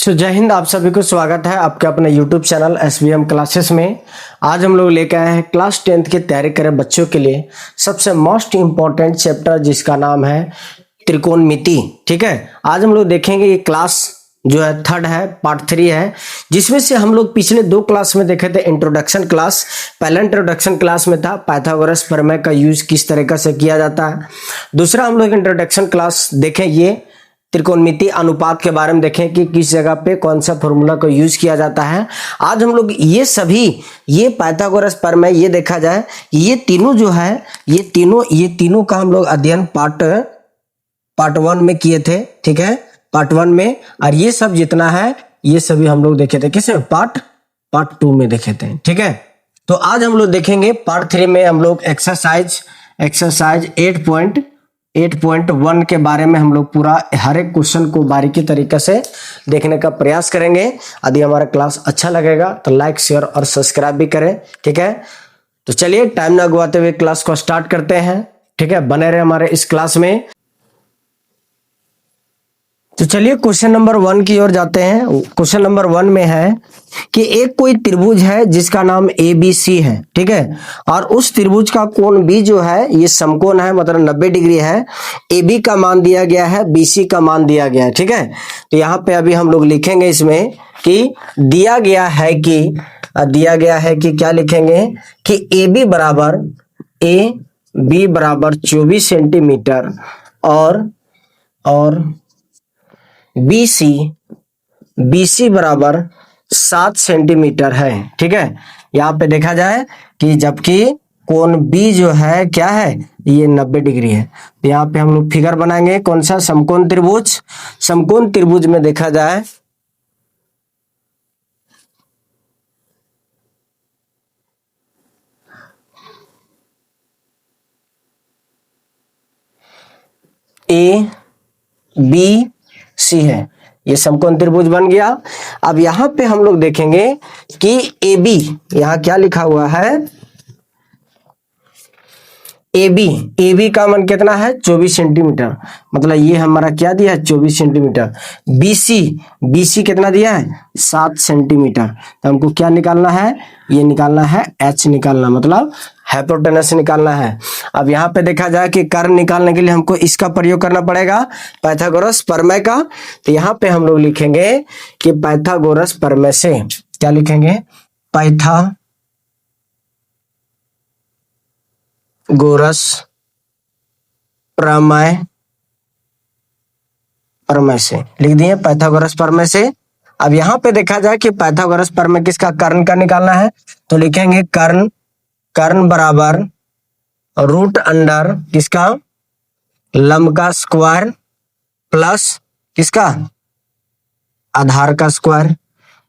जय हिंद। आप सभी को स्वागत है आपके अपने YouTube चैनल SBM क्लासेस में। आज हम लोग लेकर आए हैं क्लास 10th की तैयारी करें बच्चों के लिए सबसे मोस्ट इम्पॉर्टेंट चैप्टर जिसका नाम है त्रिकोणमिति। ठीक है, आज हम लोग देखेंगे ये क्लास जो है थर्ड है, पार्ट 3 है, जिसमें से हम लोग पिछले 2 क्लास में देखे थे इंट्रोडक्शन क्लास। पहला इंट्रोडक्शन क्लास में था पाइथागोरस प्रमेय का यूज किस तरीके से किया जाता है। दूसरा हम लोग इंट्रोडक्शन क्लास देखें ये त्रिकोणमिति अनुपात के बारे में देखें कि किस जगह पे कौन सा फॉर्मूला को यूज किया जाता है। आज हम लोग ये पाइथागोरस प्रमेय ये देखा जाए, ये तीनों जो है ये तीनों का हम लोग अध्ययन पार्ट 1 में किए थे। ठीक है, पार्ट 1 में, और ये सब जितना है ये सभी हम लोग देखे थे किसमें, पार्ट 2 में देखे थे। ठीक है, तो आज हम लोग देखेंगे पार्ट 3 में हम लोग एक्सरसाइज 8.1 के बारे में हम लोग पूरा हर एक क्वेश्चन को बारीकी तरीके से देखने का प्रयास करेंगे। यदि हमारा क्लास अच्छा लगेगा तो लाइक, शेयर और सब्सक्राइब भी करें। ठीक है, तो चलिए टाइम ना गवाते हुए क्लास को स्टार्ट करते हैं। ठीक है, बने रहे हमारे इस क्लास में। तो चलिए क्वेश्चन नंबर 1 की ओर जाते हैं। क्वेश्चन नंबर 1 में है कि एक कोई त्रिभुज है जिसका नाम ABC है। ठीक है, और उस त्रिभुज का कोण B जो है ये समकोण है, मतलब 90 डिग्री है। AB का मान दिया गया है, BC का मान दिया गया है। ठीक है, तो यहाँ पे अभी हम लोग लिखेंगे इसमें कि दिया गया है कि क्या लिखेंगे कि AB बराबर 24 सेंटीमीटर और BC बराबर 7 सेंटीमीटर है। ठीक है, यहाँ पे देखा जाए कि जबकि कोण B जो है क्या है, ये 90 डिग्री है। तो यहाँ पे हम लोग फिगर बनाएंगे कौन सा, समकोण त्रिभुज में देखा जाए ABC है, ये समकोण त्रिभुज बन गया। अब यहां पे हम लोग देखेंगे कि AB, यहां क्या लिखा हुआ है, AB का मान कितना है 24 सेंटीमीटर, मतलब ये हमारा क्या दिया है 24 सेंटीमीटर। BC कितना दिया है 7 सेंटीमीटर। तो हमको क्या निकालना है, ये निकालना है H निकालना, मतलब हाइपोटेनस निकालना है। अब यहाँ पे देखा जाए कि कर्ण निकालने के लिए हमको इसका प्रयोग करना पड़ेगा, पाइथागोरस प्रमेय का। तो यहाँ पे हम लोग लिखेंगे कि पाइथागोरस प्रमेय से क्या लिखेंगे, पाइथागोरस प्रमेय से लिख दिए, पाइथागोरस प्रमेय से। अब यहाँ पे देखा जाए कि पाइथागोरस प्रमेय किसका, कर्ण का निकालना है। तो लिखेंगे कर्ण बराबर रूट अंडर किसका, लंब का स्क्वायर प्लस किसका, आधार का स्क्वायर।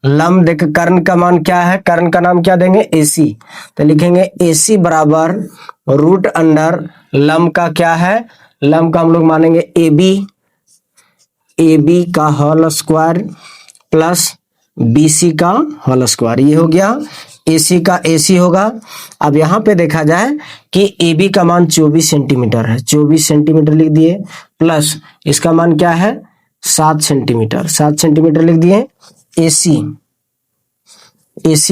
लंब देख, कर्ण का मान क्या है, कर्ण का नाम क्या देंगे AC। तो लिखेंगे AC बराबर रूट अंडर लंब का क्या है, लंब का हम लोग मानेंगे AB का होल स्क्वायर प्लस BC का होल स्क्वायर। ये हो गया AC का AC होगा। अब यहाँ पे देखा जाए कि AB का मान 24 सेंटीमीटर है, 24 सेंटीमीटर लिख दिए, प्लस इसका मान क्या है 7 सेंटीमीटर लिख दिए। AC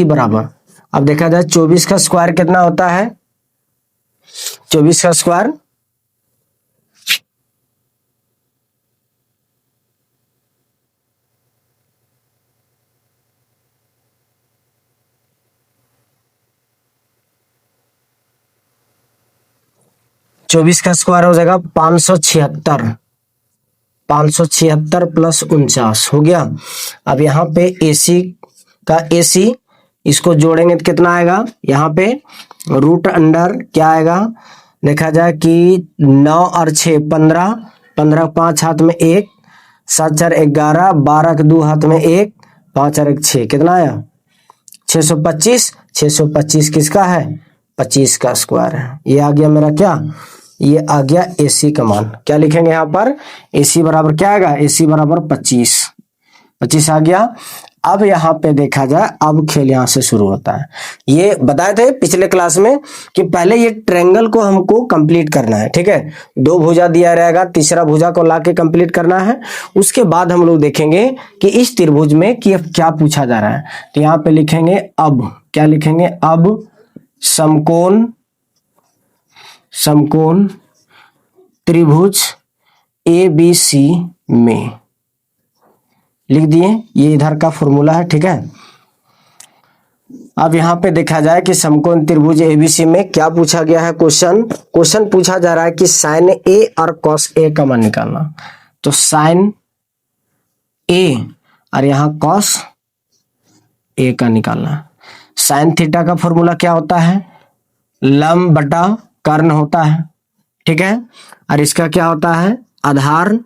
बराबर, अब देखा जाए 24 का स्क्वायर कितना होता है, 24 का स्क्वायर 24 का स्क्वायर हो जाएगा 576 प्लस 49 हो गया। अब यहाँ पे AC का AC इसको जोड़ेंगे तो कितना आएगा, यहाँ पे रूट अंडर क्या आएगा, देखा जाए कि 9 और 6 15, 15 5 हाथ में 1, 7 4 11, 12 के 2 हाथ में 1, 5 और 1 6, कितना आया 625 किसका है, 25 का स्क्वायर है। ये आ गया मेरा क्या, ये आ गया AC का मान। क्या लिखेंगे यहाँ पर, AC बराबर क्या आएगा, AC बराबर 25 आ गया। अब यहाँ पे देखा जाए, अब खेल यहाँ से शुरू होता है। ये बताए थे पिछले क्लास में कि पहले ये ट्रायंगल को हमको कंप्लीट करना है, ठीक है। दो भुजा दिया रहेगा, तीसरा भुजा को लाके कंप्लीट करना है। उसके बाद हम लोग देखेंगे कि इस त्रिभुज में कि अब क्या पूछा जा रहा है। तो यहाँ पे लिखेंगे अब, क्या लिखेंगे, अब समकोण त्रिभुज ABC में लिख दिए। ये इधर का फॉर्मूला है, ठीक है। अब यहाँ पे देखा जाए कि समकोण त्रिभुज ABC में क्या पूछा गया है। क्वेश्चन पूछा जा रहा है कि साइन A और कॉस A का मान निकालना। तो साइन A और यहाँ कॉस A का निकालना। साइन थीटा का फॉर्मूला क्या होता है, लंब बटा कर्ण होता है, ठीक है। और इसका क्या होता है, आधार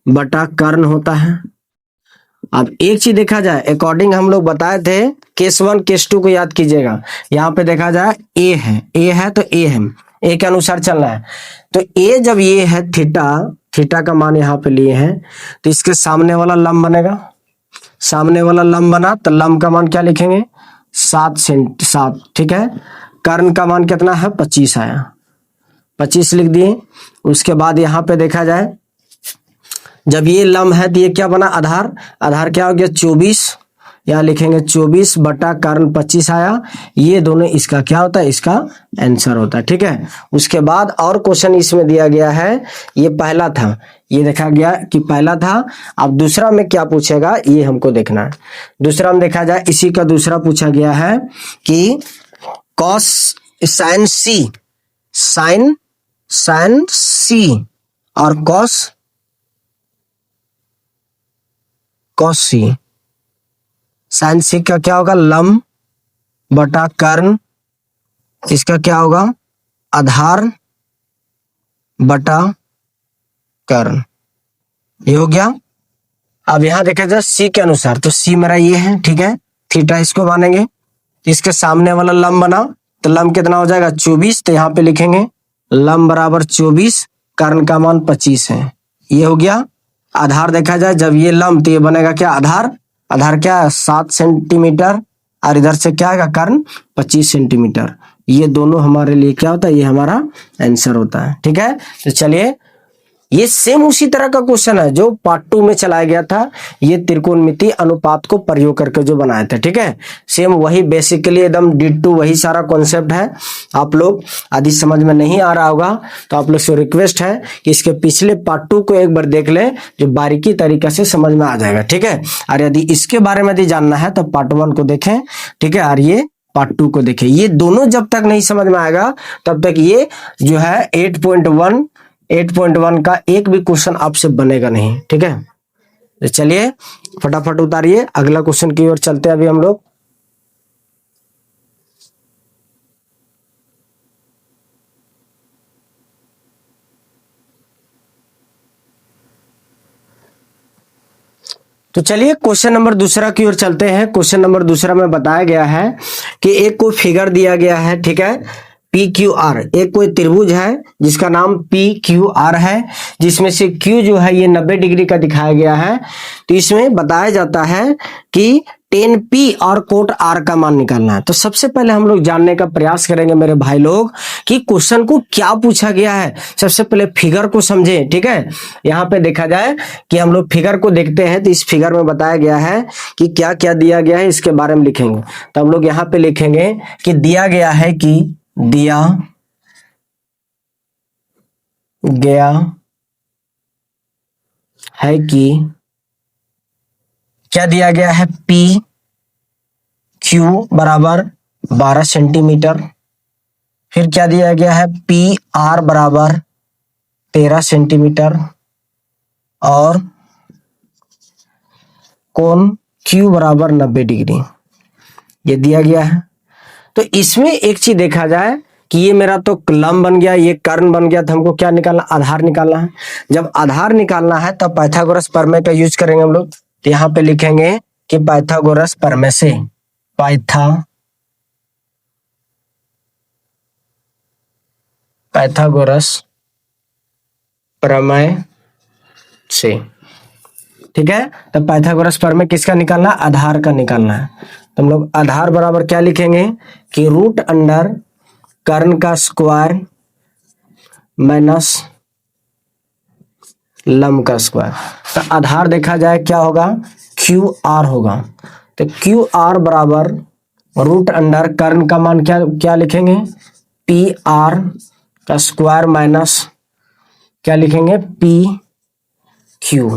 बटा कर्ण होता है। अब एक चीज देखा जाए, अकॉर्डिंग हम लोग बताए थे केस 1 केस 2 को याद कीजिएगा। यहाँ पे देखा जाए ए है तो ए है, ए के अनुसार चलना है। तो ए जब ये है थीटा का मान यहाँ पे लिए हैं, तो इसके सामने वाला लंब बनेगा। सामने वाला लंब बना तो लंब का मान क्या लिखेंगे, 7, ठीक है। कर्ण का मान कितना है, 25 आया, 25 लिख दिए। उसके बाद यहाँ पे देखा जाए जब ये लंब है तो ये क्या बना, आधार क्या हो गया 24, यहाँ लिखेंगे 24 बटा कर्ण 25 आया। ये दोनों इसका क्या होता है, इसका आंसर होता है, ठीक है। उसके बाद और क्वेश्चन इसमें दिया गया है, ये पहला था, ये देखा गया कि पहला था। अब दूसरा में क्या पूछेगा ये हमको देखना है। दूसरा में देखा जाए इसी का दूसरा पूछा गया है कि कॉस साइन सी और कॉस सी। साइन सी का क्या होगा, लंब बटा कर्ण, इसका क्या होगा, आधार बटा कर्ण। ये हो गया। अब यहां देखा जाए सी के अनुसार, तो सी मेरा ये है, ठीक है। थीटा इसको मानेंगे, इसके सामने वाला लंब बना तो लंब कितना हो जाएगा 24, तो यहाँ पे लिखेंगे लंब बराबर 24, कर्ण का मान 25 है। ये हो गया। आधार देखा जाए जब ये लंब तो ये बनेगा क्या, आधार क्या है 7 सेंटीमीटर, और इधर से क्या आएगा कर्ण 25 सेंटीमीटर। ये दोनों हमारे लिए क्या होता है, ये हमारा आंसर होता है, ठीक है। तो चलिए, ये सेम उसी तरह का क्वेश्चन है जो पार्ट 2 में चलाया गया था। ये त्रिकोणमिति अनुपात को प्रयोग करके जो बनाया था, ठीक है। सेम वही बेसिकली एकदम डिट्टो वही सारा कॉन्सेप्ट है। आप लोग यदि समझ में नहीं आ रहा होगा तो आप लोग से रिक्वेस्ट है कि इसके पिछले पार्ट 2 को एक बार देख लें, जो बारीकी तरीके से समझ में आ जाएगा, ठीक है। और यदि इसके बारे में यदि जानना है तो पार्ट 1 को देखें, ठीक है, और ये पार्ट 2 को देखें। ये दोनों जब तक नहीं समझ में आएगा तब तक ये जो है 8.1 का एक भी क्वेश्चन आपसे बनेगा नहीं, ठीक है। तो चलिए फटाफट उतारिए, अगला क्वेश्चन की ओर चलते हैं अभी हम लोग। तो चलिए क्वेश्चन नंबर दूसरा की ओर चलते हैं। क्वेश्चन नंबर दूसरा में बताया गया है कि एक को फिगर दिया गया है, ठीक है, PQR। एक कोई त्रिभुज है जिसका नाम PQR है, जिसमें से Q जो है ये 90 डिग्री का दिखाया गया है। तो इसमें बताया जाता है कि tan P और कोट R का मान निकालना है। तो सबसे पहले हम लोग जानने का प्रयास करेंगे मेरे भाई लोग कि क्वेश्चन को क्या पूछा गया है। सबसे पहले फिगर को समझे, ठीक है। यहाँ पे देखा जाए कि हम लोग फिगर को देखते हैं, तो इस फिगर में बताया गया है कि क्या क्या दिया गया है, इसके बारे में लिखेंगे। तो हम लोग यहाँ पे लिखेंगे कि दिया गया है कि क्या दिया गया है, PQ बराबर 12 सेंटीमीटर। फिर क्या दिया गया है, PR बराबर 13 सेंटीमीटर, और कोण Q बराबर 90 डिग्री, ये दिया गया है। तो इसमें एक चीज देखा जाए कि ये मेरा तो लंब बन गया, ये कर्ण बन गया, तो हमको क्या निकालना, आधार निकालना है। जब आधार निकालना है तब पाइथागोरस प्रमेय का यूज करेंगे हम लोग। तो यहाँ पे लिखेंगे कि पाइथागोरस प्रमेय से, पाइथागोरस प्रमेय से, ठीक है। तो पाइथागोरस प्रमेय किसका निकालना है? आधार का निकालना है। तो हम लोग आधार बराबर क्या लिखेंगे कि रूट अंडर कर्ण का स्क्वायर माइनस लंब का स्क्वायर। तो आधार देखा जाए क्या होगा? क्यू आर होगा। तो क्यू आर बराबर रूट अंडर कर्ण का मान क्या क्या लिखेंगे? पी आर का स्क्वायर माइनस क्या लिखेंगे? पी क्यू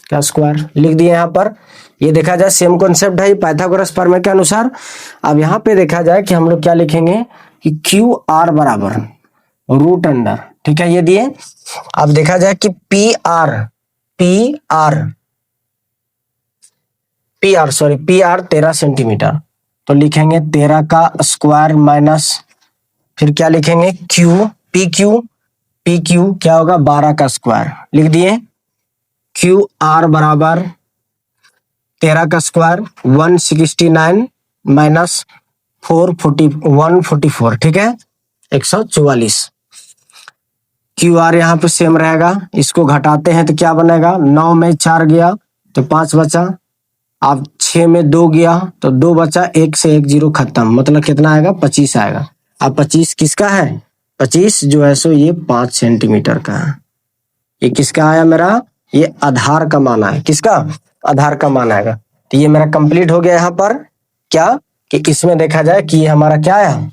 का स्क्वायर लिख दिए यहाँ पर। ये देखा जाए सेम कॉन्सेप्ट है पाइथागोरस प्रमेय के अनुसार। अब यहाँ पे देखा जाए कि हम लोग क्या लिखेंगे कि क्यू आर बराबर रूट अंडर, ठीक है, ये दिए। अब देखा जाए कि P R sorry P R 13 centimetre, तो लिखेंगे 13 का स्क्वायर माइनस फिर क्या लिखेंगे? पी क्यू क्या होगा? 12 का स्क्वायर लिख दिए। क्यू आर बराबर 13 का स्क्वायर 169 माइनस 144, ठीक है, 144। क्यू आर यहाँ पे सेम रहेगा, इसको घटाते हैं तो क्या बनेगा? 9 में 4 गया तो 5 बचा, अब 6 में 2 गया तो 2 बचा, 1 से 1 0 खत्म, मतलब कितना आएगा? 25 आएगा। अब 25 किसका है? 25 जो है सो ये 5 सेंटीमीटर का है। ये किसका आया मेरा? ये आधार का मान है। किसका? आधार का मान आएगा। तो ये मेरा कंप्लीट हो गया यहाँ पर क्या कि इसमें देखा जाए कि ये हमारा क्या आया?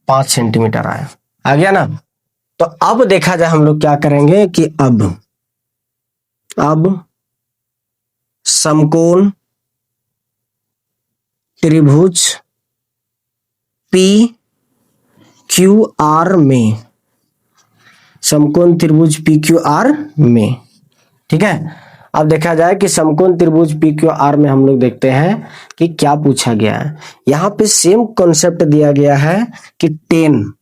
5 सेंटीमीटर आया। आ गया ना? तो अब देखा जाए हम लोग क्या करेंगे कि अब समकोण त्रिभुज पी क्यू आर में, समकोण त्रिभुज पी क्यू आर में, ठीक है। अब देखा जाए कि समकोण त्रिभुज पी क्यू आर में हम लोग देखते हैं कि क्या पूछा गया है। यहाँ पे सेम कॉन्सेप्ट दिया गया है कि ten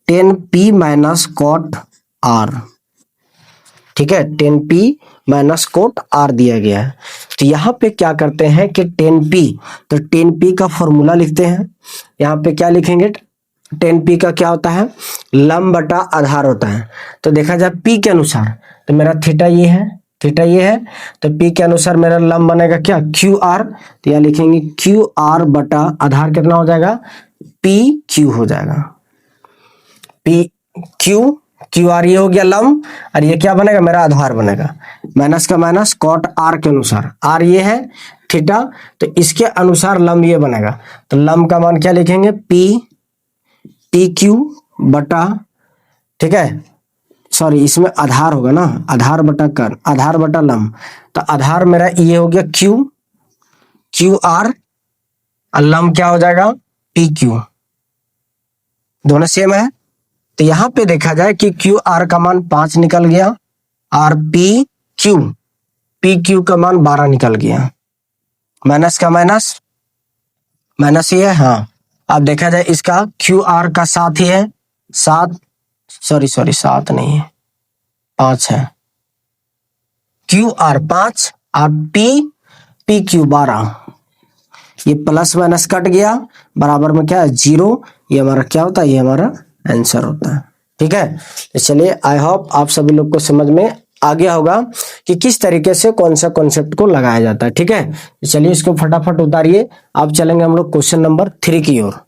P minus cot R, ठीक है, 10p माइनस कोट आर दिया गया है। तो यहाँ पे क्या करते हैं कि 10p, तो 10p का फॉर्मूला लिखते हैं। यहाँ पे क्या लिखेंगे? 10p का क्या होता है? लंब बटा आधार होता है। तो देखा जाए p के अनुसार, तो मेरा थीटा ये है, तो p के अनुसार मेरा लंब बनेगा क्या? Q R. तो यहाँ लिखेंगे क्यू आर बटा आधार कितना हो जाएगा? p क्यू हो जाएगा। p क्यू आर ये हो गया लंब, और ये क्या बनेगा? मेरा आधार बनेगा। माइनस का माइनस कॉट आर के अनुसार, आर ये है थीटा, तो इसके अनुसार लंब ये बनेगा। तो लंब का मान क्या लिखेंगे? पी क्यू बटा, ठीक है, सॉरी इसमें आधार होगा ना, आधार बटा कर्ण, आधार बटा लंब। तो आधार मेरा ये हो गया क्यू आर, और लंब क्या हो जाएगा? P Q. दोनों सेम है। तो यहां पे देखा जाए कि क्यू आर का मान 5 निकल गया, और पी क्यू का मान 12 निकल गया। माइनस का माइनस ही है, हाँ। अब देखा जाए इसका क्यू आर का 7 ही है, 7 नहीं है, 5 है। क्यू आर 5 और पी क्यू 12, ये प्लस माइनस कट गया, बराबर में क्या है? 0। ये हमारा क्या होता है? ये हमारा आंसर होता है, ठीक है। तो चलिए, आई होप आप सभी लोग को समझ में आ गया होगा कि किस तरीके से कौन सा कॉन्सेप्ट को लगाया जाता है, ठीक है। तो चलिए इसको फटाफट उतारिए। अब चलेंगे हम लोग क्वेश्चन नंबर 3 की ओर।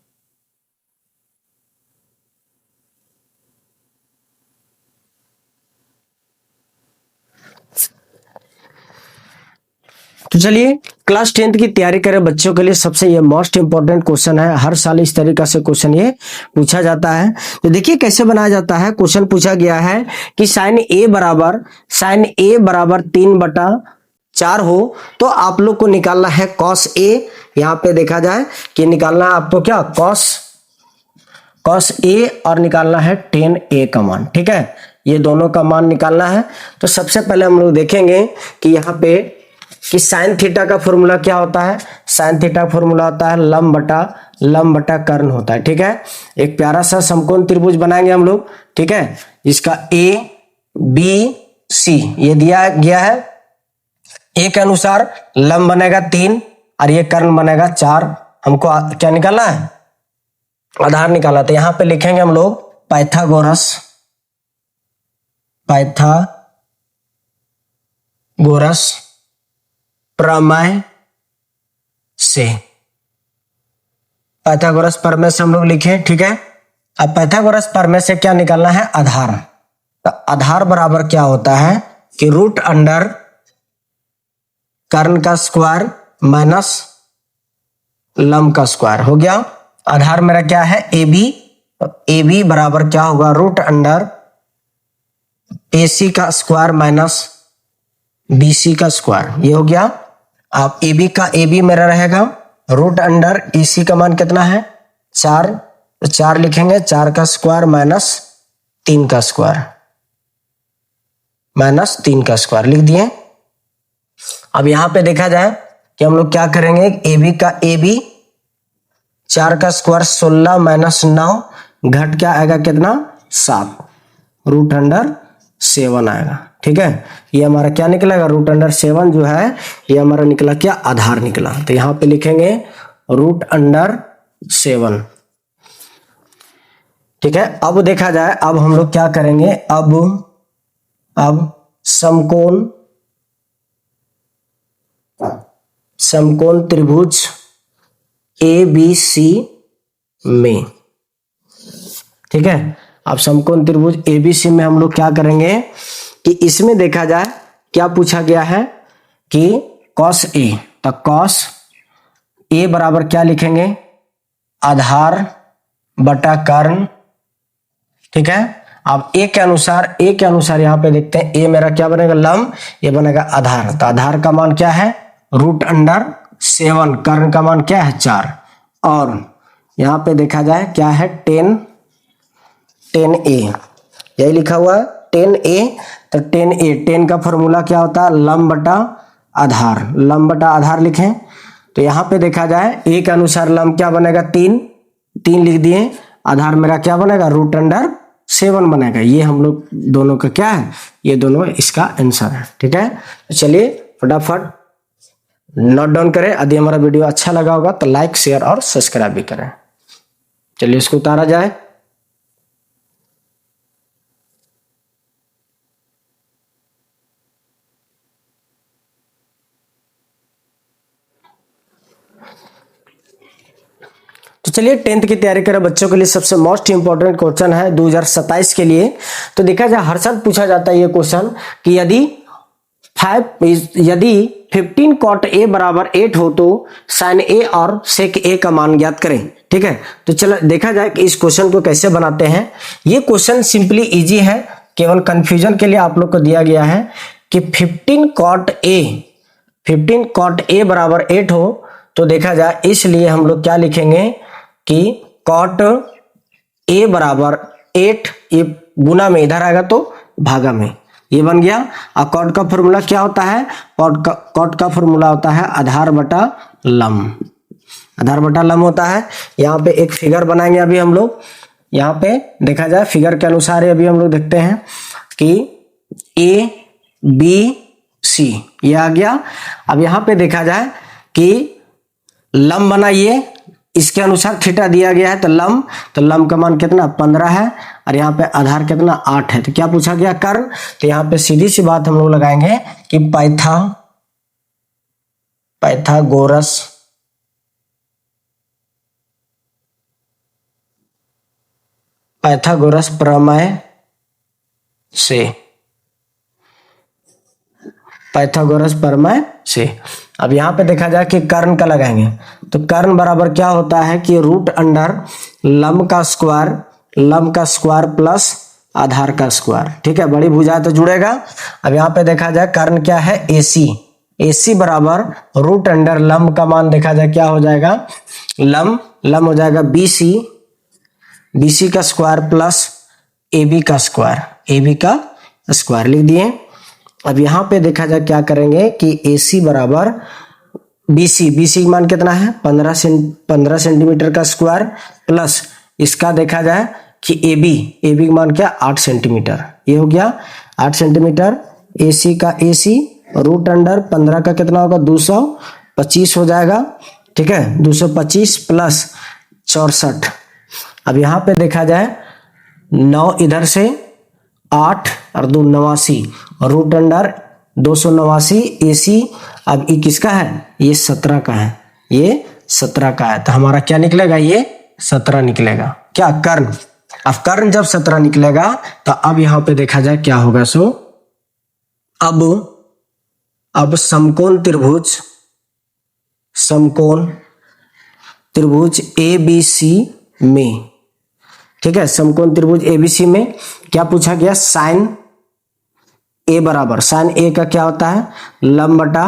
तो चलिए, क्लास 10th की तैयारी करे बच्चों के लिए सबसे ये मोस्ट इंपॉर्टेंट क्वेश्चन है। हर साल इस तरीका से क्वेश्चन ये पूछा जाता है। तो देखिए कैसे बनाया जाता है। क्वेश्चन पूछा गया है कि साइन ए बराबर 3/4 हो, तो आप लोग को निकालना है कॉस ए। यहाँ पे देखा जाए कि निकालना है आपको क्या? कॉस ए, और निकालना है tan a का मान, ठीक है। ये दोनों का मान निकालना है। तो सबसे पहले हम लोग देखेंगे कि यहाँ पे कि साइन थीटा का फॉर्मूला क्या होता है। साइन थीटा का फॉर्मूला होता है लंब बटा कर्ण होता है, ठीक है। एक प्यारा सा समकोण त्रिभुज बनाएंगे हम लोग, ठीक है, जिसका ए बी सी ये दिया गया है। ए के अनुसार लंब बनेगा 3 और ये कर्ण बनेगा 4। हमको क्या निकालना है? आधार निकाला। तो यहां पे लिखेंगे हम लोग पाइथागोरस प्रमेय से, पाइथागोरस प्रमेय से हम लोग लिखे, ठीक है। अब पाइथागोरस प्रमेय से क्या निकालना है, आधार। तो आधार बराबर क्या होता है कि रूट अंडर कर्ण का स्क्वायर माइनस लंब का स्क्वायर हो गया। आधार मेरा क्या है, ए बी। ए बी बराबर क्या होगा, रूट अंडर ए सी का स्क्वायर माइनस बी सी का स्क्वायर, ये हो गया। अब ए बी का ए बी मेरा रहेगा रूट अंडर ए सी का मान कितना है 4, तो 4 लिखेंगे, 4 का स्क्वायर माइनस 3 का स्क्वायर, माइनस 3 का स्क्वायर लिख दिए। अब यहां पे देखा जाए कि हम लोग क्या करेंगे, ए बी का ए बी 4 का स्क्वायर 16 माइनस 9 घट क्या आएगा कितना 7, रूट अंडर 7 आएगा, ठीक है। ये हमारा क्या निकलेगा, रूट अंडर 7 जो है ये हमारा निकला क्या, आधार निकला। तो यहां पे लिखेंगे रूट अंडर 7, ठीक है। अब देखा जाए, अब हम लोग क्या करेंगे, अब समकोण त्रिभुज ए बी सी में, ठीक है। अब समकोण त्रिभुज ए बी सी में हम लोग क्या करेंगे कि इसमें देखा जाए क्या पूछा गया है कि cos ए, तो cos ए बराबर क्या लिखेंगे, आधार बटा कर्ण, ठीक है। अब ए के अनुसार यहां पे देखते हैं, ए मेरा क्या बनेगा लंब, ये बनेगा आधार। तो आधार का मान क्या है रूट अंडर 7, कर्ण का मान क्या है 4, और यहां पे देखा जाए क्या है 10 ए, यही लिखा हुआ है 10 ए। तो 10 ए, 10 का फॉर्मूला क्या होता है लंब बटा आधार, लंब बटा आधार लिखें। तो यहां पे देखा जाए ए के अनुसार लंब क्या बनेगा 3 लिख दिए, आधार मेरा क्या बनेगा रूट अंडर 7 बनेगा। ये हम लोग दोनों का क्या है, ये दोनों इसका आंसर है, ठीक है। तो चलिए फटाफट नोट डाउन करें। यदि हमारा वीडियो अच्छा लगा होगा तो लाइक शेयर और सब्सक्राइब भी करें। चलिए इसको उतारा जाए। तो चलिए 10th की तैयारी करें बच्चों के लिए सबसे मोस्ट इंपॉर्टेंट क्वेश्चन है 2027 के लिए। तो देखा जाए हर साल पूछा जाता है ये क्वेश्चन कि यदि 15 cot a बराबर 8 हो तो sin a और sec a का मान ज्ञात करें, ठीक है। तो चलो देखा जाए कि इस क्वेश्चन को कैसे बनाते हैं। ये क्वेश्चन सिंपली इजी है, केवल कंफ्यूजन के लिए आप लोग को दिया गया है कि 15 cot a बराबर 8 हो तो देखा जाए, इसलिए हम लोग क्या लिखेंगे कि cot a बराबर 8, ये गुना में इधर आएगा तो भागा में, ये बन गया। और कॉट का फॉर्मूला क्या होता है, कॉट का फॉर्मूला होता है आधार बटा लंब, आधार बटा लंब होता है। यहाँ पे एक फिगर बनाएंगे अभी हम लोग, यहाँ पे देखा जाए फिगर के अनुसार अभी हम लोग देखते हैं कि ए बी सी ये आ गया। अब यहाँ पे देखा जाए कि लंब बना ये, इसके अनुसार थीटा दिया गया है, तो लंब का मान कितना 15 है और यहाँ पे आधार कितना 8 है। तो क्या पूछा गया कर्ण, तो यहाँ पे सीधी सी बात हम लोग लगाएंगे कि पाइथागोरस प्रमेय से अब यहां पे देखा जाए कि कर्ण का लगाएंगे, तो कर्ण बराबर क्या होता है कि रूट अंडर लंब का स्क्वायर प्लस आधार का स्क्वायर, ठीक है। बड़ी भुजा तो जुड़ेगा। अब यहाँ पे देखा जाए कर्ण क्या है AC बराबर रूट अंडर लंब का मान देखा जाए क्या हो जाएगा, लंब हो जाएगा BC का स्क्वायर प्लस AB का स्क्वायर लिख दिए। अब यहाँ पे देखा जाए क्या करेंगे कि AC बराबर BC मान कितना है 15 सेंटीमीटर का स्क्वायर प्लस इसका देखा जाए कि AB का मान क्या 8 सेंटीमीटर, ये हो गया 8 सेंटीमीटर। AC का AC रूट अंडर 15 का कितना होगा 225 हो जाएगा, ठीक है। 225 प्लस 64। अब यहाँ पे देखा जाए 9 इधर से 8 और 2 89 रूट अंडर 289 AC। अब ये किसका है? ये 17 का है, ये 17 का है। तो हमारा क्या निकलेगा? ये 17 निकलेगा। क्या? कर्ण। अब कर्ण जब 17 निकलेगा तो अब यहां पे देखा जाए क्या होगा। सो अब समकोण त्रिभुज ABC में, ठीक है, समकोण त्रिभुज ABC में क्या पूछा गया? साइन A बराबर, साइन A का क्या होता है? लंब बटा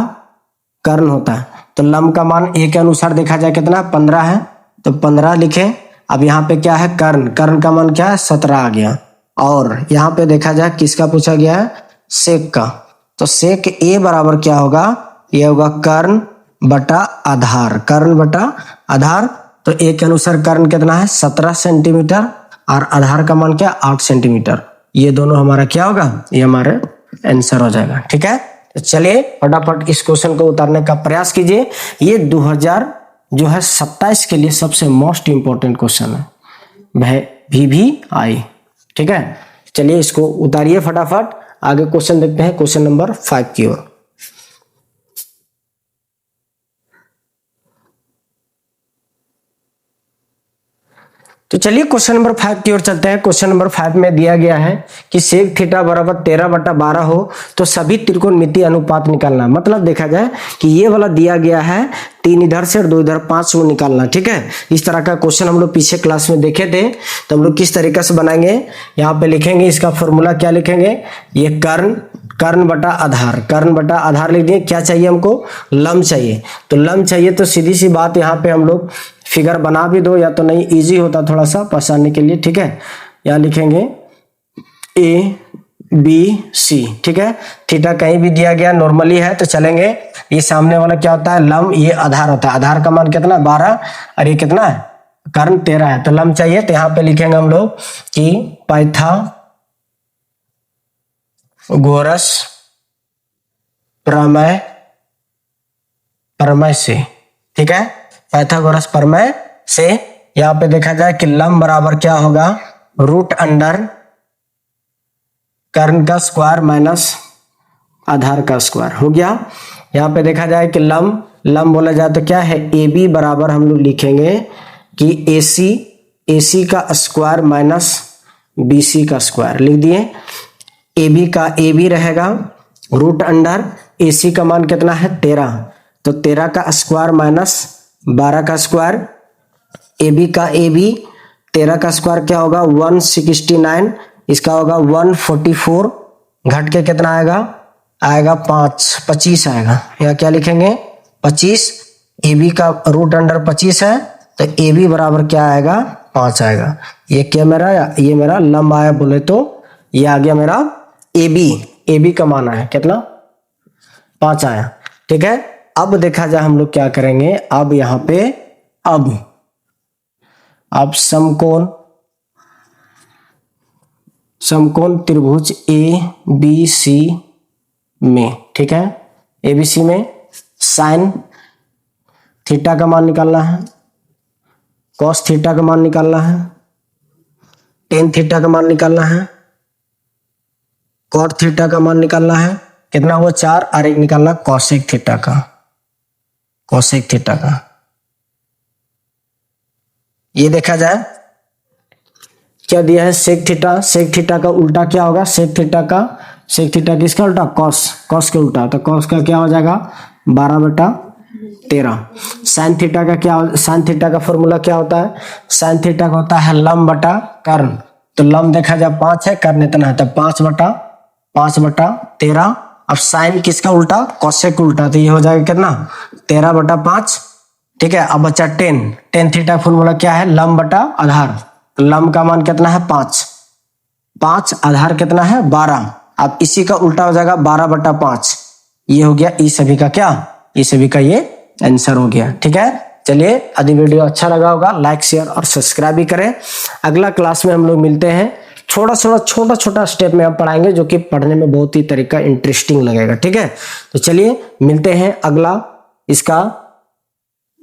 कर्ण होता है। तो लंब का मान A के अनुसार देखा जाए कितना? 15 है, तो 15 लिखे। अब यहाँ पे क्या है? कर्ण का मान क्या है? 17 आ गया। और यहाँ पे देखा जाए किसका पूछा गया है? सेक का। तो सेक A बराबर क्या होगा? ये होगा कर्ण बटा आधार, कर्ण बटा आधार। तो A के अनुसार कर्ण कितना है? 17 सेंटीमीटर, और आधार का मान क्या? 8 सेंटीमीटर। ये दोनों हमारा क्या होगा? ये हमारे आंसर हो जाएगा। ठीक है, तो चलिए फटाफट इस क्वेश्चन को उतारने का प्रयास कीजिए। ये 2027 के लिए सबसे मोस्ट इंपॉर्टेंट क्वेश्चन है, वह VVI। ठीक है, चलिए इसको उतारिए फटाफट। आगे क्वेश्चन देखते हैं, क्वेश्चन नंबर 5 की ओर। तो चलिए क्वेश्चन नंबर 5 की ओर चलते हैं। क्वेश्चन नंबर 5 में दिया गया है कि सेक थीटा बराबर 13/12 हो तो सभी त्रिकोणमितीय अनुपात निकालना। मतलब देखा जाए कि ये वाला दिया गया है 3 इधर से और 2 इधर, 5 वो निकालना। ठीक है, इस तरह का क्वेश्चन हम लोग पीछे क्लास में देखे थे। तो हम लोग किस तरीके से बनाएंगे, यहाँ पे लिखेंगे इसका फॉर्मूला। क्या लिखेंगे? ये कर्ण बटा आधार, कर्ण बटा आधार लिख दिए। क्या चाहिए हमको? लंब चाहिए। तो लंब चाहिए तो सीधी सी बात, यहाँ पे हम लोग फिगर बना भी दो या तो नहीं, इजी होता थोड़ा सा पहचानने के लिए। ठीक है, यहाँ लिखेंगे ABC। ठीक है, थीटा कहीं भी दिया गया नॉर्मली है तो चलेंगे। ये सामने वाला क्या होता है? लंब। ये आधार होता है, आधार का मान कितना? 12, और ये कितना है? कर्ण 13 है। तो लंब चाहिए, तो यहाँ पे लिखेंगे हम लोग कि पाइथागोरस प्रमेय से। ठीक है, पाइथागोरस प्रमेय से यहाँ पे देखा जाए कि लंब बराबर क्या होगा? रूट अंडर कर्ण का स्क्वायर माइनस आधार का स्क्वायर हो गया। यहाँ पे देखा जाए कि लंब बोला जाए तो क्या है? AB बराबर हम लोग लिखेंगे कि AC का स्क्वायर माइनस BC का स्क्वायर लिख दिए। AB का AB रहेगा रूट अंडर, AC का मान कितना है? 13, तो 13 का स्क्वायर माइनस 12 का स्क्वायर। AB का AB 13 का स्क्वायर क्या होगा? 169, इसका होगा 144, घट के कितना आएगा? आएगा 25 आएगा। यहाँ क्या लिखेंगे? 25। AB का रूट अंडर 25 है, तो AB बराबर क्या आएगा? 5 आएगा। ये क्या मेरा? ये मेरा लंब आया बोले तो ये आ गया मेरा AB का मान आया कितना? 5 आया। ठीक है, अब देखा जाए हम लोग क्या करेंगे। अब यहाँ पे अब समकोण त्रिभुज ABC में, ठीक है, ABC में साइन थीटा का मान निकालना है, कॉस थीटा का मान निकालना है, टेन थीटा का मान निकालना है, कॉट थीटा का मान निकालना है। कितना हुआ? 4, और एक निकालना कॉसेक थीटा का। ये देखा जाए क्या दिया है? सेक थीटा का उल्टा क्या होगा? सेक थीटा किसका उल्टा? कॉस के उल्टा। तो कॉस का क्या हो जाएगा? 12/13। साइन थीटा का क्या? साइन थीटा का फॉर्मूला क्या होता है? साइन थीटा का होता है लंब बटा कर्ण। तो लंब देखा जाए 5 है, कर्ण इतना है, तो 5/13। अब साइन किसका उल्टा? कॉसेक उल्टा, तो ये हो जाएगा कितना? 13/5। ठीक है, अब बचा टेन थीटा फॉर्मूला क्या है? लंब बटा आधार। तो लंब का मान कितना है? 5, आधार कितना है? 12। अब इसी का उल्टा हो जाएगा 12/5। ये हो गया इस सभी का क्या? इस सभी का ये आंसर हो गया। ठीक है, चलिए यदि वीडियो अच्छा लगा होगा लाइक शेयर और सब्सक्राइब भी करें। अगला क्लास में हम लोग मिलते हैं। छोटा स्टेप में हम पढ़ाएंगे जो कि पढ़ने में बहुत ही तरीका इंटरेस्टिंग लगेगा। ठीक है, तो चलिए मिलते हैं अगला इसका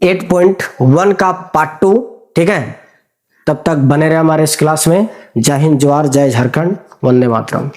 8.1 का पार्ट 2। ठीक है, तब तक बने रहे हमारे इस क्लास में। जय हिंद, जोहार, जय झारखंड, वंदे मातरम।